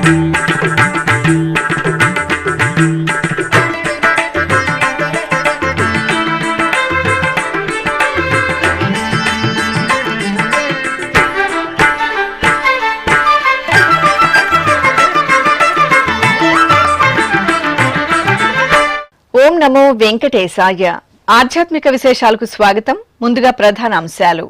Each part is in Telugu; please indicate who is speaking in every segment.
Speaker 1: ఓం నమో వెంకటేశాయ. ఆధ్యాత్మిక విశేషాలకు స్వాగతం. ముందుగా ప్రధాన అంశాలు.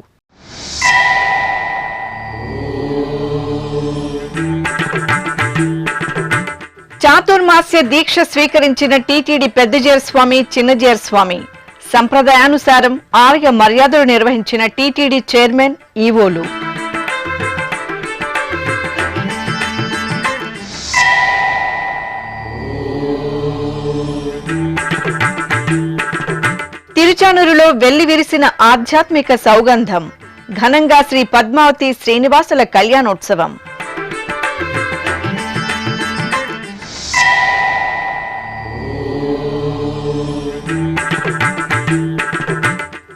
Speaker 1: చాతుర్మాస్య దీక్ష స్వీకరించిన టీటీడీ పెద్దజేర్ స్వామి, చిన్నజేర్ స్వామి. సంప్రదాయానుసారం ఆలయ మర్యాదలు నిర్వహించిన టీటీడీ చైర్మన్, ఈవోలు. తిరుచానూరులో వెల్లివిరిసిన ఆధ్యాత్మిక సౌగంధం. ఘనంగా శ్రీ పద్మావతి శ్రీనివాసుల కళ్యాణోత్సవం.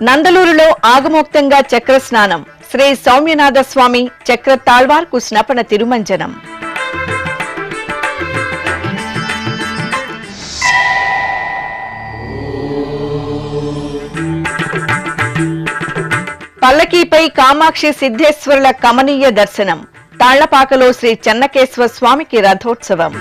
Speaker 1: నందలూరులో ఆగమోక్తంగా చక్రస్నానం. శ్రీ సౌమ్యనాథ స్వామి చక్ర తాళ్వార్కు స్నపన తిరుమంజనం. పల్లకీపై కామాక్షి సిద్ధేశ్వరుల కమనీయ దర్శనం. తాళ్లపాకలో శ్రీ చెన్నకేశ్వర స్వామికి రథోత్సవం.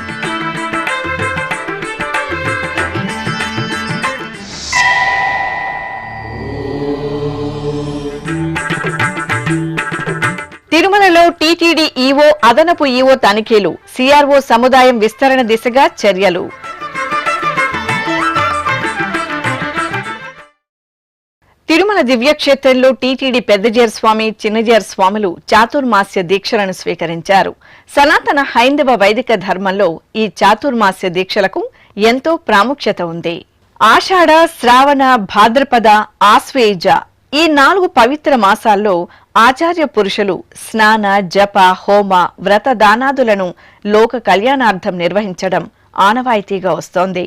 Speaker 1: తిరుమలలో టీటీడీ ఈవో, అదనపు ఈవో తనిఖీలు. సిఆర్ఓ సముదాయం విస్తరణ దిశగా చర్యలు. తిరుమల దివ్యక్షేత్రంలో టీటీడీ పెద్దజేర్ స్వామి, చిన్నజేర్ స్వాములు చాతుర్మాస్య దీక్షలను స్వీకరించారు. సనాతన హైందవ వైదిక ధర్మంలో ఈ చాతుర్మాస్య దీక్షలకు ఎంతో ప్రాముఖ్యత ఉంది. ఆషాఢ, శ్రావణ, భాద్రపద, ఆశ్వేయుజ ఈ 4 పవిత్ర మాసాల్లో ఆచార్య పురుషులు స్నాన, జప, హోమ, వ్రత దానాదులను లోక కళ్యాణార్థం నిర్వహించడం ఆనవాయితీగా వస్తోంది.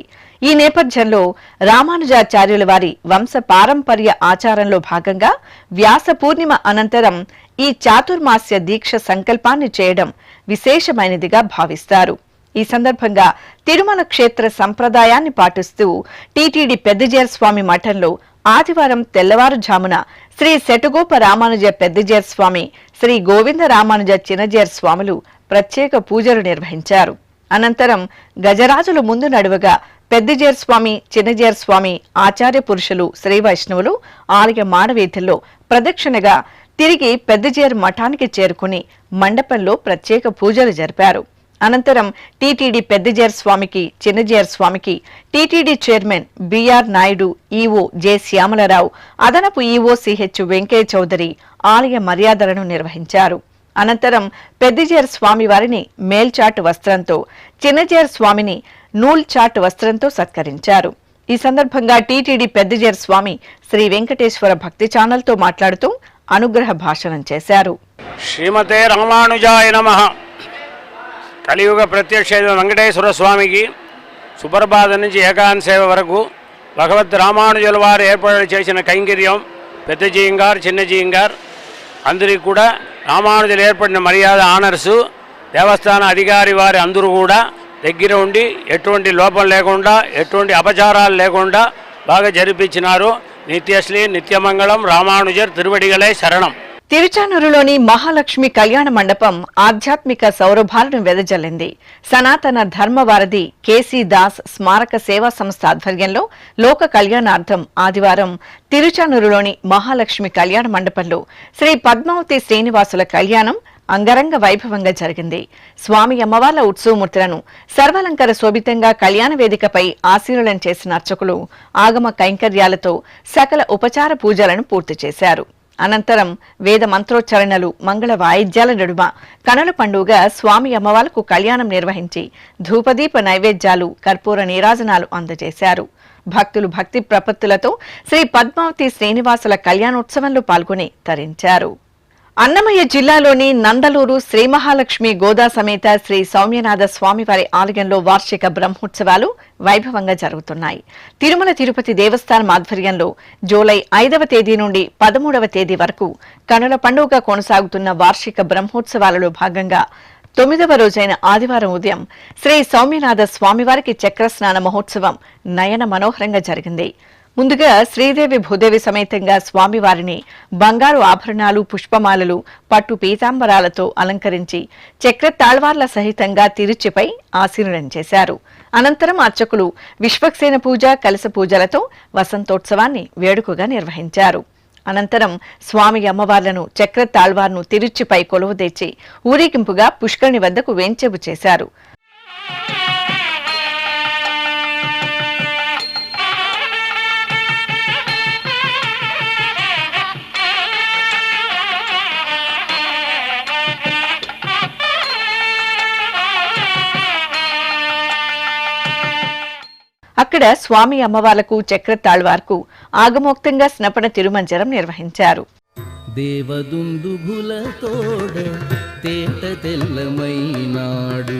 Speaker 1: ఈ నేపథ్యంలో రామానుజాచార్యుల వారి వంశ పారంపర్య ఆచారంలో భాగంగా వ్యాస పూర్ణిమ అనంతరం ఈ చాతుర్మాస్య దీక్ష సంకల్పాన్ని చేయడం విశేషమైనదిగా భావిస్తారు. ఈ సందర్భంగా తిరుమల క్షేత్ర సంప్రదాయాన్ని పాటిస్తూ టీటీడీ పెద్దజేర్ స్వామి మఠంలో ఆదివారం తెల్లవారుజామున శ్రీ శటగోప రామానుజ పెద్దజేర్ స్వామి, శ్రీ గోవింద రామానుజ చిన్నజేర్ స్వాములు ప్రత్యేక పూజలు నిర్వహించారు. అనంతరం గజరాజుల ముందు నడువగా పెద్దజేర్ స్వామి, చిన్నజేర్ స్వామి, ఆచార్య పురుషులు, శ్రీ వైష్ణవులు ఆలయ మాడవీధుల్లో ప్రదక్షిణగా తిరిగి పెద్దజేర్ మఠానికి చేరుకుని మండపంలో ప్రత్యేక పూజలు జరిపారు. అనంతరం టీటీడీ పెద్దజేర్ స్వామికి, చిన్నజేర్ స్వామికి TTD chairman BR Naidu, EO J Syamalarao, అదనపు ఈవో సిహెచ్ వెంకయ్య చౌదరి ఆలయ మర్యాదలను నిర్వహించారు. అనంతరం పెద్దజేర్ స్వామి వారిని మేల్చాటు వస్త్రంతో, చిన్నజేర్ స్వామిని నూల్చాటు వస్త్రంతో సత్కరించారు. ఈ సందర్భంగా టీటీడీ పెద్దజేర్ స్వామి శ్రీ వెంకటేశ్వర భక్తి ఛానల్తో మాట్లాడుతూ అనుగ్రహ భాషణం చేశారు.
Speaker 2: శ్రీమతే రామానుజాయ నమః. కలియుగ ప్రత్యక్ష వెంకటేశ్వర స్వామికి సుప్రభాతం నుంచి ఏకాంత సేవ వరకు భగవద్ రామానుజుల వారు ఏర్పాటు చేసిన కైంకర్యం పెద్దజీయంగారు, చిన్నజీయంగారు అందరికీ కూడా రామానుజులు ఏర్పడిన మర్యాద ఆనర్సు దేవస్థాన అధికారి వారి అందరూ కూడా దగ్గర ఉండి ఎటువంటి లోపం లేకుండా, ఎటువంటి అపచారాలు లేకుండా బాగా జరిపించినారు. నిత్యశ్రీ నిత్యమంగళం రామానుజర్ తిరువడిగలే శరణం.
Speaker 1: తిరుచానూరులోని మహాలక్ష్మి కళ్యాణ మండపం ఆధ్యాత్మిక సౌరభాలను వెదజల్లింది. సనాతన ధర్మవారధి కేసీ దాస్ స్మారక సేవా సంస్థ ఆధ్వర్యంలో లోక కళ్యాణార్థం ఆదివారం తిరుచానూరులోని మహాలక్ష్మి కళ్యాణ మండపంలో శ్రీ పద్మావతి శ్రీనివాసుల కళ్యాణం అంగరంగ వైభవంగా జరిగింది. స్వామి అమ్మవార్ల ఉత్సవమూర్తులను సర్వాలంకార శోభితంగా కళ్యాణ వేదికపై ఆశీర్వలనం చేసిన అర్చకులు ఆగమ కైంకర్యాలతో సకల ఉపచార పూజలను పూర్తి చేశారు. అనంతరం వేద మంత్రోచ్చరణలు, మంగళ వాయిద్యాల నడుమ కనుల పండుగ స్వామి అమ్మవార్లకు కళ్యాణం నిర్వహించి ధూపదీప నైవేద్యాలు, కర్పూర నీరాజనాలు అందజేశారు. భక్తులు భక్తి ప్రపత్తులతో శ్రీ పద్మావతి శ్రీనివాసుల కళ్యాణోత్సవంలో పాల్గొని తరించారు. అన్నమయ్య జిల్లాలోని నందలూరు శ్రీ మహాలక్ష్మి గోదా సమేత శ్రీ సౌమ్యనాథ స్వామివారి ఆలయంలో వార్షిక బ్రహ్మోత్సవాలు వైభవంగా జరుగుతున్నాయి. తిరుమల తిరుపతి దేవస్థానం ఆధ్వర్యంలో జూలై 5వ తేదీ నుండి 13వ తేదీ వరకు కనుల పండుగ కొనసాగుతున్న వార్షిక బ్రహ్మోత్సవాలలో భాగంగా 9వ రోజైన ఆదివారం ఉదయం శ్రీ సౌమ్యనాథ స్వామివారికి చక్రస్నాన మహోత్సవం నయన మనోహరంగా జరిగింది. ముందుగా శ్రీదేవి భూదేవి సమేతంగా స్వామివారిని బంగారు ఆభరణాలు, పుష్పమాలలు, పట్టు పీతాంబరాలతో అలంకరించి చక్ర తాళ్వార్ల సహితంగా తిరుచిపై ఆసీనులను చేశారు. అనంతరం అర్చకులు విశ్వక్సేన పూజ, కలశ పూజలతో వసంతోత్సవాన్ని వేడుకగా నిర్వహించారు. అనంతరం స్వామి అమ్మవార్లను చక్ర తాళ్వార్ను తిరుచిపై కొలువుదీర్చి ఊరేగింపుగా పుష్కరిణి వద్దకు వేంచేపు చేశారు. అక్కడ స్వామి అమ్మవార్లకు చక్ర తాళ్వార్కు ఆగమోక్తంగా స్నపన తిరుమంజనం నిర్వహించారు.
Speaker 3: దేవదుందుభులతోడ తేట తెల్లమైనాడు,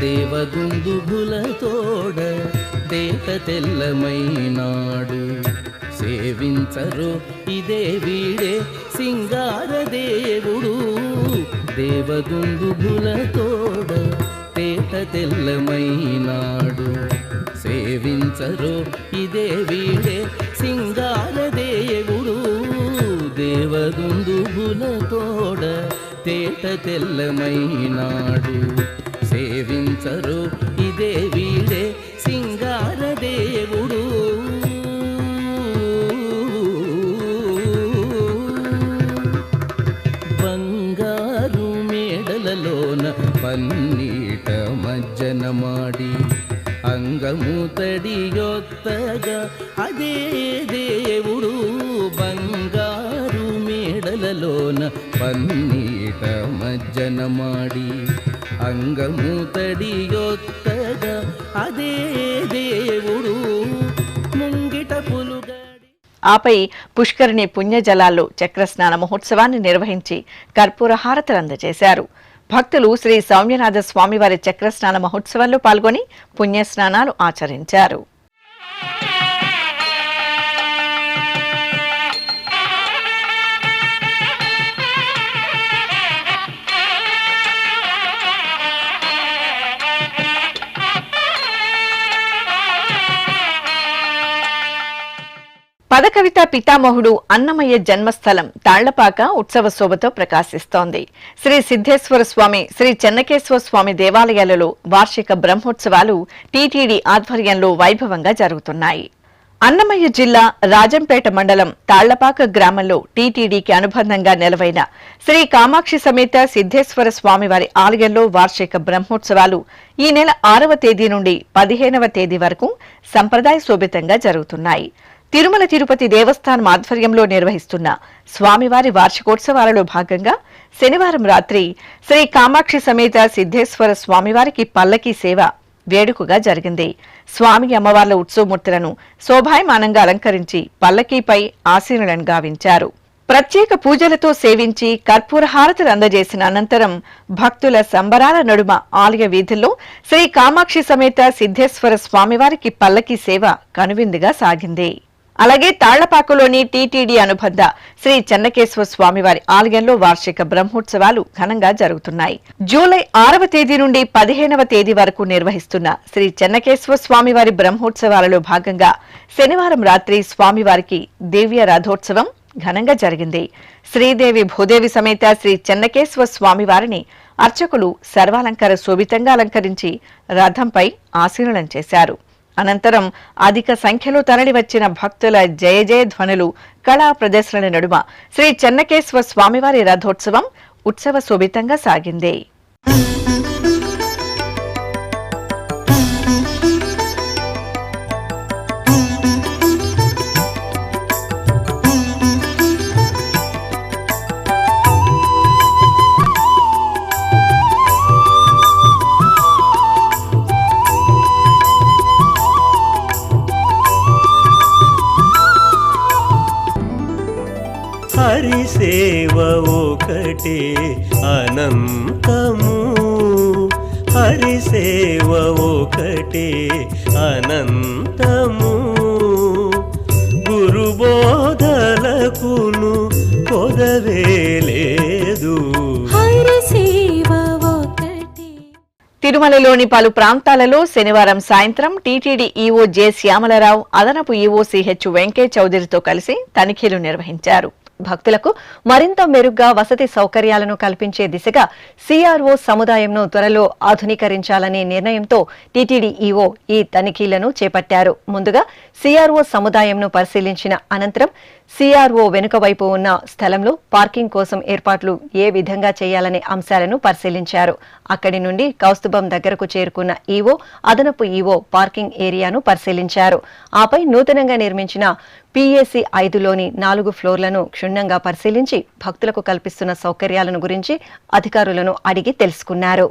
Speaker 3: దేవదుందుభులతోడ తేట తెల్లమైనాడు, సేవించరో ఇదే వీడే సింగార దేవుడు, దేవదుందుభులతోడ తేట తెల్లమైనాడు, సేవించరో ఇదే వీడే సింగార దేవుడు, దేవదుందుభులతోడ తేట తెల్లమైనాడు, సేవించరో ఇదే వీడే సింగార దేవుడు. బంగారు మేడలలోన పన్నీట మజ్జన మాడి అంగము తడియొత్తగా అదే దేవుడు, బంగారు మేడలలోన పన్నీట మజ్జన మాడి అంగము తడియొత్తగా అదే దేవుడు, ముంగిట పులుగాడి.
Speaker 1: ఆపై పుష్కరిణి పుణ్యజలాల్లో చక్రస్నాన మహోత్సవాన్ని నిర్వహించి కర్పూర హారతులు అందజేశారు. భక్తులు శ్రీ సౌమ్యనాథ స్వామివారి చక్రస్నాన మహోత్సవంలో పాల్గొని పుణ్యస్నానాలు ఆచరించారు. పదకవిత పితామహుడు అన్నమయ్య జన్మస్థలం తాళ్లపాక ఉత్సవ శోభతో ప్రకాశిస్తోంది. శ్రీ సిద్ధేశ్వర స్వామి, శ్రీ చెన్నకేశ్వర స్వామి దేవాలయాలలో వార్షిక బ్రహ్మోత్సవాలు టీటీడీ ఆధ్వర్యంలో వైభవంగా జరుగుతున్నాయి. అన్నమయ్య జిల్లా రాజంపేట మండలం తాళ్లపాక గ్రామంలో టీటీడీకి అనుబంధంగా నెలవైన శ్రీ కామాక్షి సమేత సిద్ధేశ్వర స్వామివారి ఆలయంలో వార్షిక బ్రహ్మోత్సవాలు ఈ నెల 6వ తేదీ నుండి 15వ తేదీ వరకు సంప్రదాయ శోభితంగా జరుగుతున్నాయి. తిరుమల తిరుపతి దేవస్థానం ఆధ్వర్యంలో నిర్వహిస్తున్న స్వామివారి వార్షికోత్సవాలలో భాగంగా శనివారం రాత్రి శ్రీ కామాక్షి సమేత సిద్ధేశ్వర స్వామివారికి పల్లకీ సేవ వేడుకగా జరిగింది. స్వామి అమ్మవార్ల ఉత్సవమూర్తులను శోభాయమానంగా అలంకరించి పల్లకీపై ఆసీనులను గావించారు. ప్రత్యేక పూజలతో సేవించి కర్పూర హారతులు అందజేసిన అనంతరం భక్తుల సంబరాల నడుమ ఆలయ వీధుల్లో శ్రీ కామాక్షి సమేత సిద్ధేశ్వర స్వామివారికి పల్లకీ సేవ కనువిందుగా సాగింది. అలాగే తాళ్లపాకలోని టీటీడీ అనుబంధ శ్రీ చెన్నకేశ్వర స్వామివారి ఆలయంలో వార్షిక బ్రహ్మోత్సవాలు ఘనంగా జరుగుతున్నాయి. జూలై 6వ తేదీ నుండి 15వ తేదీ వరకు నిర్వహిస్తున్న శ్రీ చెన్నకేశ్వర స్వామివారి బ్రహ్మోత్సవాలలో భాగంగా శనివారం రాత్రి స్వామివారికి దివ్య రథోత్సవం ఘనంగా జరిగింది. శ్రీదేవి భూదేవి సమేత శ్రీ చెన్నకేశ్వర స్వామివారిని అర్చకులు సర్వాలంకార శోభితంగా అలంకరించి రథంపై ఆసీనులను చేశారు. అనంతరం అధిక సంఖ్యలో తరలివచ్చిన భక్తుల జయ జయ ధ్వనులు, కళా ప్రదర్శనల నడుమ శ్రీ చెన్నకేశ్వర స్వామివారి రథోత్సవం ఉత్సవ శోభితంగా సాగింది.
Speaker 4: హరిసేవ ఒకటే అనంతము, హరిసేవ ఒకటే అనంతము, గురుబోధలకును కొదవే లేదు.
Speaker 5: హరిసేవ ఒకటే
Speaker 1: తిరుమలలోని పలు ప్రాంతాలలో శనివారం సాయంత్రం టీటీడీ ఈవో జె శ్యామలరావు, అదనపు ఈవో సిహెచ్ వెంకయ్య చౌదరితో కలిసి తనిఖీలు నిర్వహించారు.
Speaker 5: భక్తులకు మరింత మెరుగ్గా వసతి సౌకర్యాలను కల్పించే దిశగా సిఆర్ఓ సముదాయంను త్వరలో ఆధునీకరించాలనే నిర్ణయంతో టీటీడీ ఈవో ఈ తనిఖీలను చేపట్టారు. ముందుగా సిఆర్ఓ సముదాయంను పరిశీలించిన అనంతరం సిఆర్ఓ వెనుక వైపు ఉన్న స్థలంలో పార్కింగ్ కోసం ఏర్పాట్లు ఏ విధంగా చేయాలనే అంశాలను పరిశీలించారు. అక్కడి నుండి కౌస్తుభం దగ్గరకు చేరుకున్న ఈవో, అదనపు ఈవో పార్కింగ్ ఏరియాను పరిశీలించారు. ఆపై నూతనంగా నిర్మించిన PAC 5లోని 4 ఫ్లోర్లను క్షుణ్ణంగా పరిశీలించి భక్తులకు కల్పిస్తున్న సౌకర్యాలను గురించి అధికారులను అడిగి తెలుసుకున్నారు.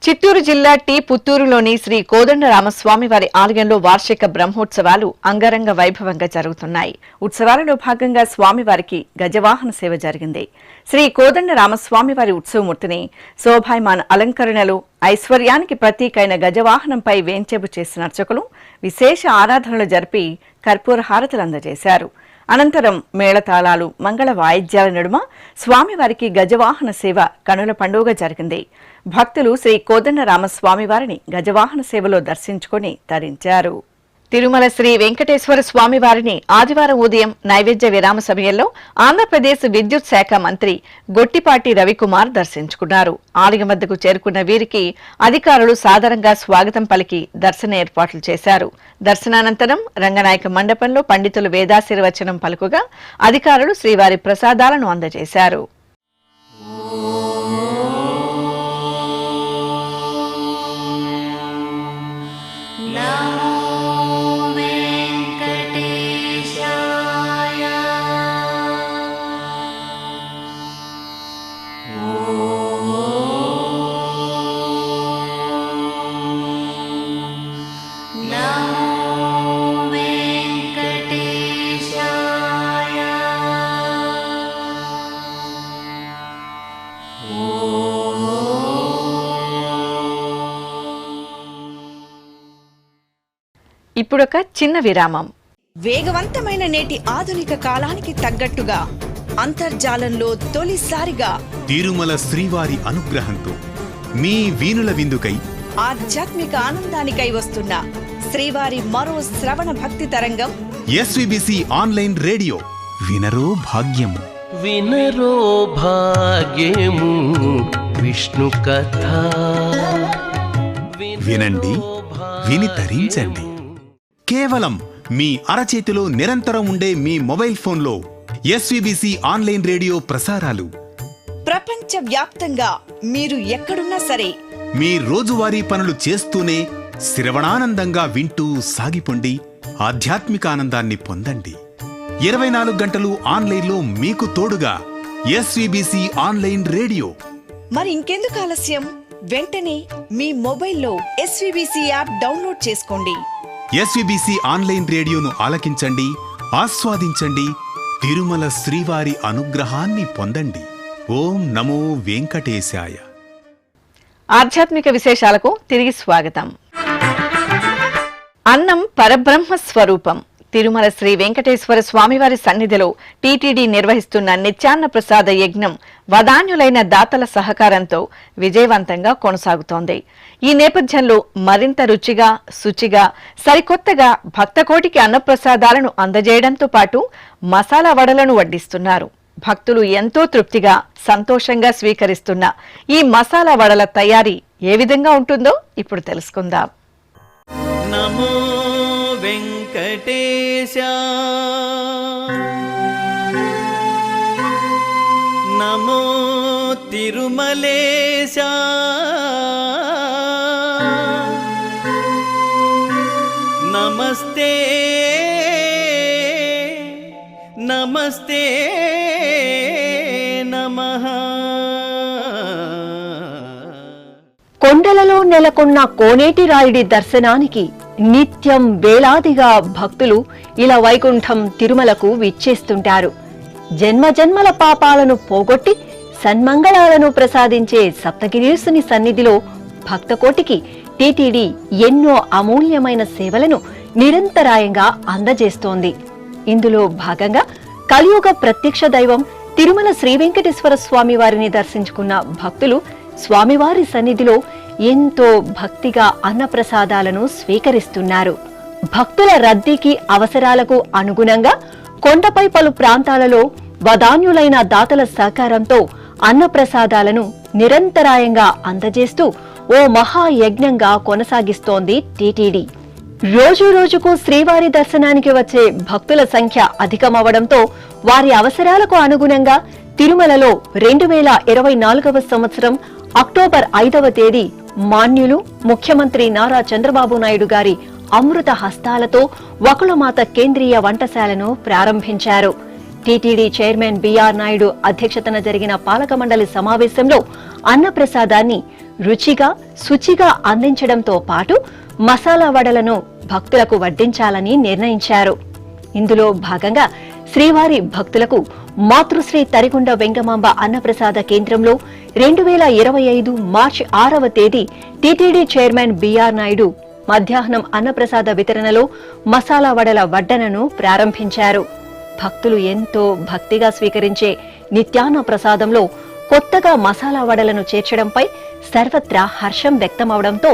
Speaker 1: చిత్తూరు జిల్లా పుత్తూరులోని శ్రీ కోదండరామస్వామి వారి ఆలయంలో వార్షిక బ్రహ్మోత్సవాలు అంగరంగ వైభవంగా జరుగుతున్నాయి. ఉత్సవాలలో భాగంగా స్వామివారికి గజవాహన సేవ జరిగింది. శ్రీ కోదండరామస్వామి వారి ఉత్సవమూర్తిని శోభాయమాన అలంకరణలు, ఐశ్వర్యానికి ప్రతీకైన గజవాహనంపై వేంచేపు చేసిన అర్చకులు విశేష ఆరాధనలు జరిపి కర్పూర హారతులు అందజేశారు. అనంతరం మేళతాళాలు, మంగళ వాయిద్యాల నడుమ స్వామివారికి గజవాహన సేవ కనుల పండుగ జరిగింది. భక్తులు శ్రీ కోదండరామస్వామి వారిని గజవాహన సేవలో దర్శించుకుని తరించారు. తిరుమల శ్రీ వెంకటేశ్వర స్వామి వారిని ఆదివారం ఉదయం నైవేద్య విరామ సమయంలో ఆంధ్రప్రదేశ్ విద్యుత్ శాఖ మంత్రి గొట్టిపాటి రవికుమార్ దర్శించుకున్నారు. ఆలయం వద్దకు చేరుకున్న వీరికి అధికారులు సాదరంగా స్వాగతం పలికి దర్శన ఏర్పాట్లు చేశారు. దర్శనానంతరం రంగనాయక మండపంలో పండితులు వేదాశీర్వచనం పలుకుగా అధికారులు శ్రీవారి ప్రసాదాలను అందజేశారు. ఇప్పుడొక చిన్న విరామం.
Speaker 6: వేగవంతమైన నేటి ఆధునిక కాలానికి తగ్గట్టుగా అంతర్జాలంలో తొలిసారిగా
Speaker 7: తిరుమల శ్రీవారి అనుగ్రహంతో మీ వీనుల విందుకై
Speaker 6: ఆధ్యాత్మిక ఆనందానికై వస్తున్న శ్రీవారి మరో శ్రవణ భక్తి తరంగం
Speaker 7: SVBC ఆన్లైన్ రేడియో. వినరో భాగ్యము,
Speaker 3: వినరో భాగ్యము విష్ణు కథ.
Speaker 7: వినండి, విని తరించండి. కేవలం మీ అరచేతిలో నిరంతరం ఉండే మీ మొబైల్ ఫోన్లో SVBC ఆన్లైన్ రేడియో ప్రసారాలు
Speaker 6: ప్రపంచ వ్యాప్తంగా మీరు ఎక్కడున్నా సరే
Speaker 7: మీ రోజువారీ పనులు చేస్తూనే శ్రవణానందంగా వింటూ సాగిపోండి. ఆధ్యాత్మిక ఆనందాన్ని పొందండి. 24 గంటలు ఆన్లైన్లో మీకు తోడుగా SVBC ఆన్లైన్ రేడియో.
Speaker 6: మరి ఇంకెందుకు ఆలస్యం? వెంటనే మీ మొబైల్లో SVBC యాప్ డౌన్లోడ్ చేసుకోండి.
Speaker 7: SVBC ఆన్లైన్ రేడియోను ఆలకించండి, ఆస్వాదించండి. తిరుమల శ్రీవారి అనుగ్రహాన్ని పొందండి. ఓం నమో వెంకటేశాయ.
Speaker 1: ఆధ్యాత్మిక విశేషాలకు తిరిగి స్వాగతం. అన్నం పరబ్రహ్మ స్వరూపం. తిరుమల శ్రీ వెంకటేశ్వర స్వామివారి సన్నిధిలో టీటీడీ నిర్వహిస్తున్న నిత్యాన్న ప్రసాద యజ్ఞం వదాన్యులైన దాతల సహకారంతో విజయవంతంగా కొనసాగుతోంది. ఈ నేపథ్యంలో మరింత రుచిగా, శుచిగా, సరికొత్తగా భక్తకోటికి అన్నప్రసాదాలను అందజేయడంతో పాటు మసాలా వడలను వడ్డిస్తున్నారు. భక్తులు ఎంతో తృప్తిగా, సంతోషంగా స్వీకరిస్తున్న ఈ మసాలా వడల తయారీ ఏ విధంగా ఉంటుందో ఇప్పుడు తెలుసుకుందాం.
Speaker 4: నమో వెంకటేశ, నమో తిరుమలేశ, నమస్తే నమస్తే నమః.
Speaker 5: కొండలలో నెలకొన్న కోనేటి రాయుడి దర్శనానికి నిత్యం వేలాదిగా భక్తులు ఇలా వైకుంఠం తిరుమలకు విచ్చేస్తుంటారు. జన్మజన్మల పాపాలను పోగొట్టి సన్మంగళాలను ప్రసాదించే సప్తగిరీసుని సన్నిధిలో భక్తకోటికి టీటీడీ ఎన్నో అమూల్యమైన సేవలను నిరంతరాయంగా అందజేస్తోంది. ఇందులో భాగంగా కలియుగ ప్రత్యక్ష దైవం తిరుమల శ్రీ వెంకటేశ్వర స్వామి వారిని దర్శించుకున్న భక్తులు స్వామివారి సన్నిధిలో ఎంతో భక్తిగా అన్నప్రసాదాలను స్వీకరిస్తున్నారు. భక్తుల రద్దీకి అవసరాలకు అనుగుణంగా కొండపై పలు ప్రాంతాలలో వదాన్యులైన దాతల సహకారంతో అన్నప్రసాదాలను నిరంతరాయంగా అందజేస్తూ ఓ మహాయజ్ఞంగా కొనసాగిస్తోంది టీటీడీ. రోజు రోజుకు శ్రీవారి దర్శనానికి వచ్చే భక్తుల సంఖ్య అధికమవడంతో వారి అవసరాలకు అనుగుణంగా తిరుమలలో 2024వ సంవత్సరం అక్టోబర్ 5వ తేదీ మాన్యులు ముఖ్యమంత్రి నారా చంద్రబాబు నాయుడు గారి అమృత హస్తాలతో వకుళమాత కేంద్రీయ వంటశాలను ప్రారంభించారు. టీటీడీ చైర్మన్ బిఆర్ నాయుడు అధ్యక్షతన జరిగిన పాలక మండలి సమావేశంలో అన్నప్రసాదాన్ని రుచిగా శుచిగా అందించడంతో పాటు మసాలా వడలను భక్తులకు వడ్డించాలని నిర్ణయించారు. ఇందులో భాగంగా శ్రీవారి భక్తులకు మాతృశ్రీ తరిగొండ వెంగమాంబ అన్నప్రసాద కేంద్రంలో 2025 మార్చి 6వ తేదీ టీటీడీ చైర్మన్ బిఆర్ నాయుడు మధ్యాహ్నం అన్నప్రసాద వితరణలో మసాలా వడల వడ్డనను ప్రారంభించారు. భక్తులు ఎంతో భక్తిగా స్వీకరించే నిత్యాన్న ప్రసాదంలో కొత్తగా మసాలా వడలను చేర్చడంపై సర్వత్రా హర్షం వ్యక్తమవడంతో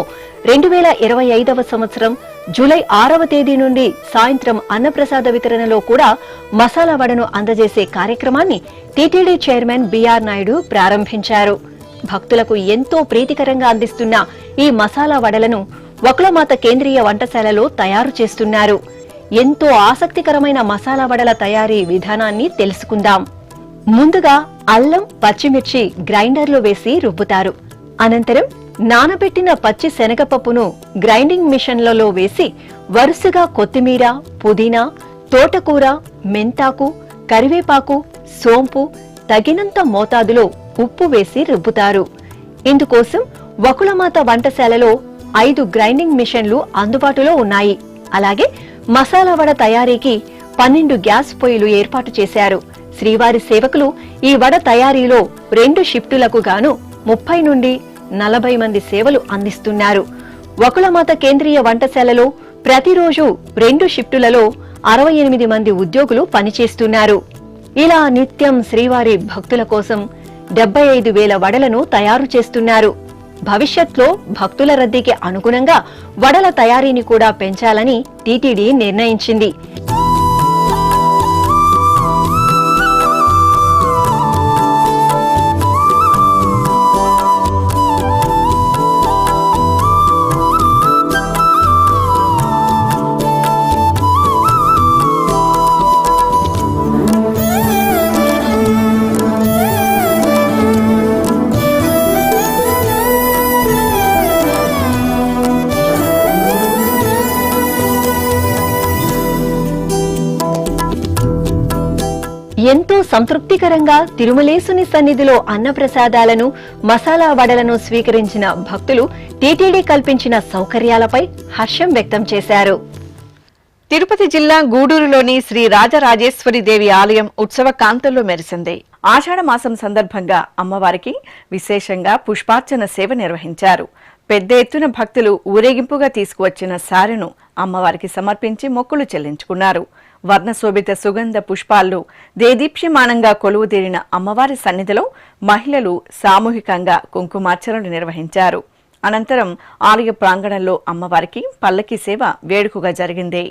Speaker 5: 2025వ సంవత్సరం జూలై 6వ తేదీ నుండి సాయంత్రం అన్నప్రసాద వితరణలో కూడా మసాలా వడను అందజేసే కార్యక్రమాన్ని టీటీడీ చైర్మన్ బిఆర్ నాయుడు ప్రారంభించారు. భక్తులకు ఎంతో ప్రీతికరంగా అందిస్తున్న ఈ మసాలా వడలను వకుళమాత కేంద్రీయ వంటశాలలో తయారు చేస్తున్నారు. ఎంతో ఆసక్తికరమైన మసాలా వడల తయారీ విధానాన్ని తెలుసుకుందాం. ముందుగా అల్లం పచ్చిమిర్చి గ్రైండర్లో వేసి రుబ్బుతారు. అనంతరం నానబెట్టిన పచ్చి శనగపప్పును గ్రైండింగ్ మిషన్లలో వేసి వరుసగా కొత్తిమీర, పుదీనా, తోటకూర, మెంతాకు, కరివేపాకు, సోంపు, తగినంత మోతాదులో ఉప్పు వేసి రుబ్బుతారు. ఇందుకోసం వకుళమాత వంటశాలలో 5 గ్రైండింగ్ మిషన్లు అందుబాటులో ఉన్నాయి. అలాగే మసాలా వడ తయారీకి 12 గ్యాస్ పొయ్యిలు ఏర్పాటు చేశారు. శ్రీవారి సేవకులు ఈ వడ తయారీలో 2 షిఫ్టులకు గాను 30 నుండి 40 మంది సేవలు అందిస్తున్నారు. వకుళమాత కేంద్రీయ వంటశాలలో ప్రతిరోజు 2 షిఫ్టులలో 68 మంది ఉద్యోగులు పనిచేస్తున్నారు. ఇలా నిత్యం శ్రీవారి భక్తుల కోసం 75,000 వడలను తయారు చేస్తున్నారు. భవిష్యత్లో భక్తుల రద్దీకి అనుగుణంగా వడల తయారీని కూడా పెంచాలని టీటీడీ నిర్ణయించింది. ఎంతో సంతృప్తికరంగా తిరుమలేసుని సన్నిధిలో అన్నప్రసాదాలను మసాలా వడలను స్వీకరించిన భక్తులు టీటీడీ కల్పించిన సౌకర్యాలపై హర్షం వ్యక్తం చేశారు.
Speaker 1: తిరుపతి జిల్లా గూడూరులోని శ్రీ రాజరాజేశ్వరి దేవి ఆలయం ఉత్సవ కాంతుల్లో మెరిసింది. ఆషాఢ మాసం సందర్భంగా అమ్మవారికి విశేషంగా పుష్పార్చన సేవ నిర్వహించారు. పెద్ద ఎత్తున భక్తులు ఊరేగింపుగా తీసుకువచ్చిన సారెను అమ్మవారికి సమర్పించి మొక్కులు చెల్లించుకున్నారు. వర్ణశోభిత సుగంధ పుష్పాల్లో దేదీప్యమానంగా కొలువుదీరిన అమ్మవారి సన్నిధిలో మహిళలు సామూహికంగా కుంకుమార్చనలు నిర్వహించారు. అనంతరం ఆలయ ప్రాంగణంలో అమ్మవారికి పల్లకి సేవ వేడుకగా జరిగింది.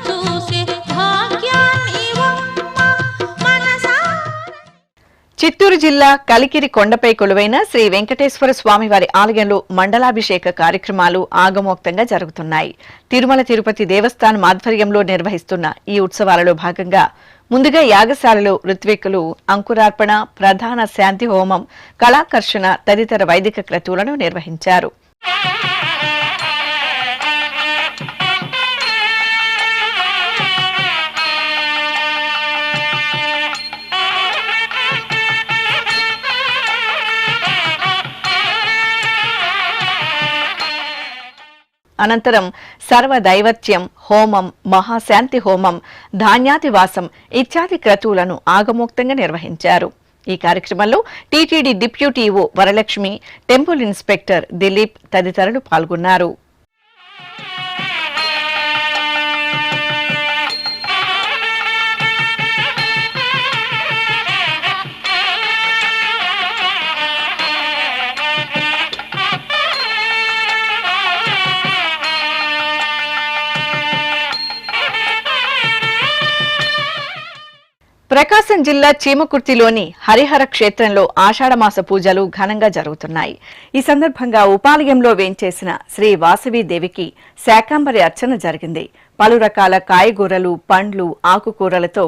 Speaker 8: చూసే
Speaker 1: చిత్తూరు జిల్లా కలికిరి కొండపై కొలువైన శ్రీ వెంకటేశ్వర స్వామివారి ఆలయంలో మండలాభిషేక కార్యక్రమాలు ఆగమోక్తంగా జరుగుతున్నాయి. తిరుమల తిరుపతి దేవస్థానం ఆధ్వర్యంలో నిర్వహిస్తున్న ఈ ఉత్సవాలలో భాగంగా ముందుగా యాగశాలలో ఋత్విక్కులు అంకురార్పణ, ప్రధాన శాంతి హోమం, కళాకర్షణ తదితర వైదిక క్రతువులను నిర్వహించారు. అనంతరం సర్వదైవత్యం హోమం, మహాశాంతి హోమం, ధాన్యాదివాసం ఇత్యాది క్రతువులను ఆగమోక్తంగా నిర్వహించారు. ఈ కార్యక్రమంలో TTD deputy EO Varalakshmi, temple inspector Dilip తదితరులు పాల్గొన్నారు. ప్రకాశం జిల్లా చీమకుర్తిలోని హరిహర క్షేత్రంలో ఆషాఢమాస పూజలు ఘనంగా జరుగుతున్నాయి. ఈ సందర్భంగా ఉపాలయంలో వేంచేసిన శ్రీ వాసవీదేవికి శాకాంబరి అర్చన జరిగింది. పలు రకాల కాయగూరలు, పండ్లు, ఆకుకూరలతో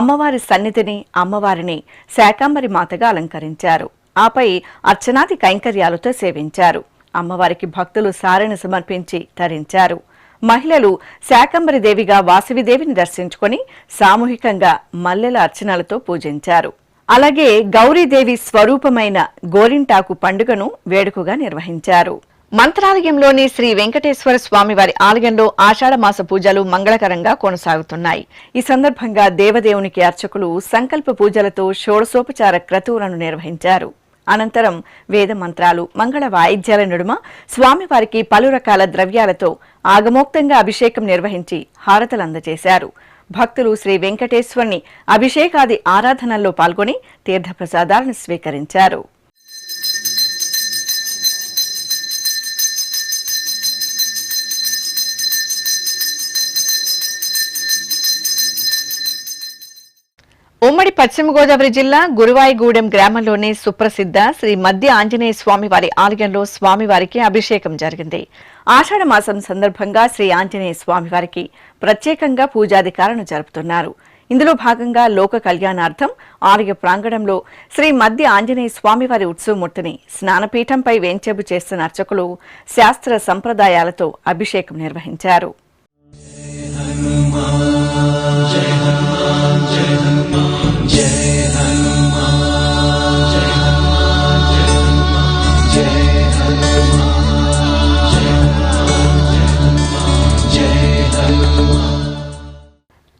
Speaker 1: అమ్మవారి సన్నిధిని, అమ్మవారిని శాకాంబరి మాతగా అలంకరించారు. ఆపై అర్చనాది కైంకర్యాలతో సేవించారు. అమ్మవారికి భక్తులు సారెను సమర్పించి తరించారు. మహిళలు శాకంబరి దేవిగా వాసవిదేవిని దర్శించుకుని సామూహికంగా మల్లెల అర్చనలతో పూజించారు. అలాగే గౌరీదేవి స్వరూపమైన గోరింటాకు పండుగను వేడుకగా నిర్వహించారు. మంత్రాలయంలోని శ్రీ వెంకటేశ్వర స్వామివారి ఆలయంలో ఆషాఢమాస పూజలు మంగళకరంగా కొనసాగుతున్నాయి. ఈ సందర్భంగా దేవదేవునికి అర్చకులు సంకల్ప పూజలతో షోడశోపచార క్రతువులను నిర్వహించారు. అనంతరం వేద మంత్రాలు, మంగళ వాయిద్యాల నడుమ స్వామివారికి పలు రకాల ద్రవ్యాలతో ఆగమోక్తంగా అభిషేకం నిర్వహించి హారతలు అందజేశారు. భక్తులు శ్రీ వెంకటేశ్వరుని అభిషేకాది ఆరాధనల్లో పాల్గొని తీర్థప్రసాదాలను స్వీకరించారు. ఉమ్మడి పశ్చిమ గోదావరి జిల్లా గురువాయిగూడెం గ్రామంలోని సుప్రసిద్ధ శ్రీ మధ్య ఆంజనేయ స్వామివారి ఆలయంలో స్వామివారికి అభిషేకం జరిగింది. ఆషాఢ మాసం సందర్భంగా శ్రీ ఆంజనేయ స్వామివారికి ప్రత్యేకంగా పూజాధికారాలను జరుపుతున్నారు. ఇందులో భాగంగా లోక కళ్యాణార్థం ఆలయ ప్రాంగణంలో శ్రీ మధ్య ఆంజనేయ స్వామివారి ఉత్సవమూర్తిని స్నానపీఠంపై వేంచేపు చేస్తున్న అర్చకులు శాస్త్ర సంప్రదాయాలతో అభిషేకం నిర్వహించారు.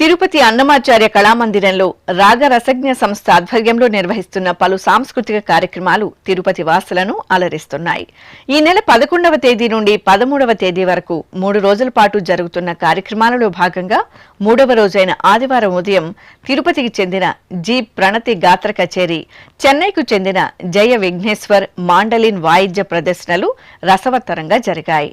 Speaker 1: తిరుపతి అన్నమాచార్య కళామందిరంలో రాగరసజ్ఞ సంస్థ ఆధ్వర్యంలో నిర్వహిస్తున్న పలు సాంస్కృతిక కార్యక్రమాలు తిరుపతి వాసులను అలరిస్తున్నాయి. ఈ నెల 11వ తేదీ నుండి 13వ తేదీ వరకు 3 రోజుల పాటు జరుగుతున్న కార్యక్రమాలలో భాగంగా 3వ రోజైన ఆదివారం ఉదయం తిరుపతికి చెందిన జి ప్రణతి గాత్ర కచేరీ, చెన్నైకు చెందిన జయ విఘ్నేశ్వర్ మాండలిన్ వాయిద్య ప్రదర్శనలు రసవత్తరంగా జరిగాయి.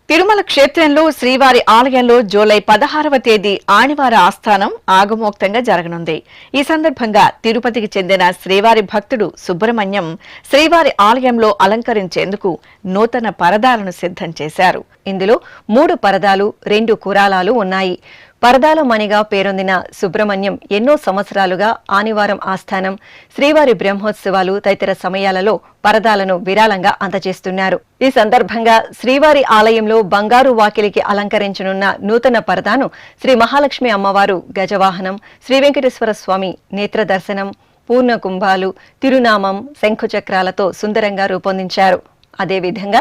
Speaker 1: తిరుమల క్షేత్రంలో శ్రీవారి ఆలయంలో జూలై 16వ తేదీ ఆణివార ఆస్థానం ఆగమోక్తంగా జరగనుంది. ఈ సందర్భంగా తిరుపతికి చెందిన శ్రీవారి భక్తుడు సుబ్రహ్మణ్యం శ్రీవారి ఆలయంలో అలంకరించేందుకు నూతన పరదాలను సిద్ధం చేశారు. ఇందులో 3 పరదాలు, 2 కురాలాలు ఉన్నాయి. పరదాల మణిగా పేరొందిన సుబ్రహ్మణ్యం ఎన్నో సంవత్సరాలుగా ఆనివారం ఆస్థానం, శ్రీవారి బ్రహ్మోత్సవాలు తదితర సమయాలలో పరదాలను విరాళంగా అందజేస్తున్నారు. ఈ సందర్భంగా శ్రీవారి ఆలయంలో బంగారు వాకిలికి అలంకరించనున్న నూతన పరదాను శ్రీ మహాలక్ష్మి అమ్మవారు గజవాహనం, శ్రీ వెంకటేశ్వర స్వామి నేత్ర దర్శనం, పూర్ణ కుంభాలు, తిరునామం, శంఖుచక్రాలతో సుందరంగా రూపొందించారు. అదేవిధంగా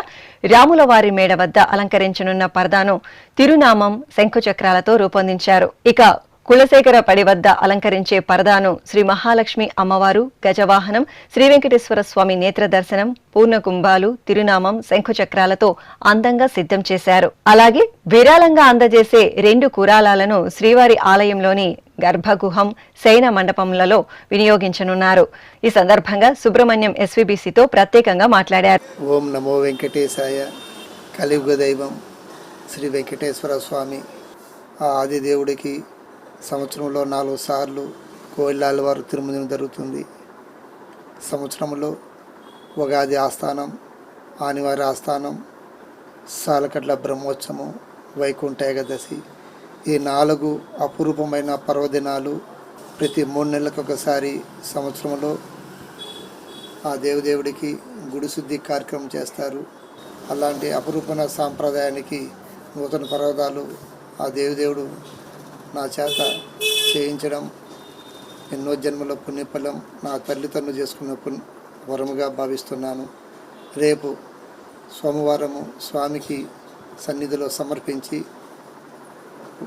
Speaker 1: రాములవారి మేడ వద్ద అలంకరించనున్న పరదాను తిరునామం, శంఖుచక్రాలతో రూపొందించారు. ఇక
Speaker 5: కులశేఖరపడి వద్ద అలంకరించే పరదాను శ్రీ మహాలక్ష్మి అమ్మవారు, గజవాహనం, శ్రీ వెంకటేశ్వర స్వామి నేత్ర దర్శనం, పూర్ణ కుంభాలు, తిరునామం, శంఖుచక్రాలతో అందంగా సిద్ధం చేశారు. అలాగే విరాళంగా అందజేసే 2 కురాలాలను శ్రీవారి ఆలయంలోని గర్భగుహం, శయన మండపంలలో వినియోగించనున్నారు. ఈ సందర్భంగా సుబ్రహ్మణ్యం ఎస్వీబీసీతో ప్రత్యేకంగా మాట్లాడారు.
Speaker 8: ఓం నమో వెంకటేశాయ. కలియుగ దైవం శ్రీ వెంకటేశ్వర స్వామి ఆ ఆది దేవుడికి సంవత్సరంలో 4 సార్లు కోయిలాల వారు తిరుమల జరుగుతుంది. సంవత్సరంలో ఉగాది ఆస్థానం, ఆనివారి ఆస్థానం, సాలకట్ల బ్రహ్మోత్సవం, వైకుంఠ ఏకాదశి, ఈ 4 అపురూపమైన పర్వదినాలు ప్రతి 3 నెలలకు ఒకసారి సంవత్సరంలో ఆ దేవుడికి గుడి శుద్ధి కార్యక్రమం చేస్తారు. అలాంటి అపురూపమైన సాంప్రదాయానికి నూతన పర్వతాలు ఆ దేవుడు నా చేత చేయించడం ఎన్నో జన్మల పుణ్యఫలం, నా తల్లిదండ్రులు చేసుకున్న వరముగా భావిస్తున్నాను. రేపు సోమవారము స్వామికి సన్నిధిలో సమర్పించి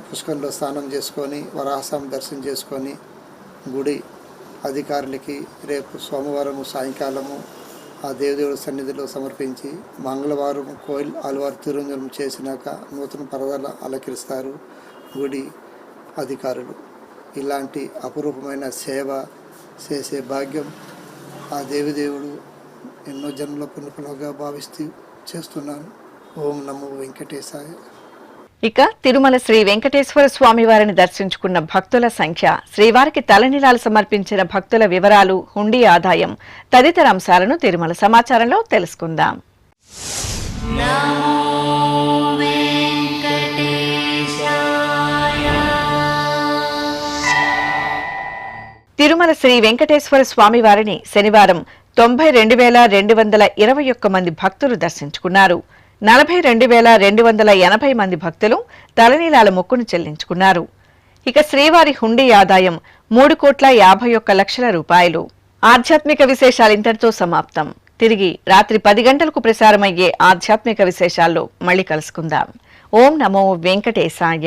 Speaker 8: పుష్కరంలో స్నానం చేసుకొని వరాహస్వామి దర్శనం చేసుకొని గుడి అధికారులకి రేపు సోమవారము సాయంకాలము ఆ దేవుడి సన్నిధిలో సమర్పించి మంగళవారం కోయిల్ ఆలవారు తిరుంజనం చేసినాక నూతన పరదాలు అలంకరిస్తారు గుడి అధికారులు. ఇలాంటి అపురూపమైన సేవ చేసే భాగ్యం ఆ దేవుడు ఎన్నో జన్మల పుణ్యఫలంగా భావిస్తూ చేస్తున్నాను. ఓం నమో వెంకటేశాయ.
Speaker 1: ఇక తిరుమల శ్రీ వెంకటేశ్వర స్వామి వారిని దర్శించుకున్న భక్తుల సంఖ్య, శ్రీవారికి తలనీలాలు సమర్పించిన భక్తుల వివరాలు, హుండీ ఆదాయం తదితర అంశాలను తిరుమల సమాచారంలో తెలుసుకుందాం. తిరుమల శ్రీ వెంకటేశ్వర స్వామి వారిని శనివారం 92,221 మంది భక్తులు దర్శించుకున్నారు. 42,280 మంది భక్తులు తలనీలాల మొక్కును చెల్లించుకున్నారు. ఇక శ్రీవారి హుండీ ఆదాయం 3,51,00,000 రూపాయలు. ఆధ్యాత్మిక విశేషాలు ఇంతటితో సమాప్తం. తిరిగి రాత్రి 10 గంటలకు ప్రసారమయ్యే ఆధ్యాత్మిక విశేషాల్లో మళ్ళీ కలుసుకుందాం. ఓం నమో వెంకటేశాయ.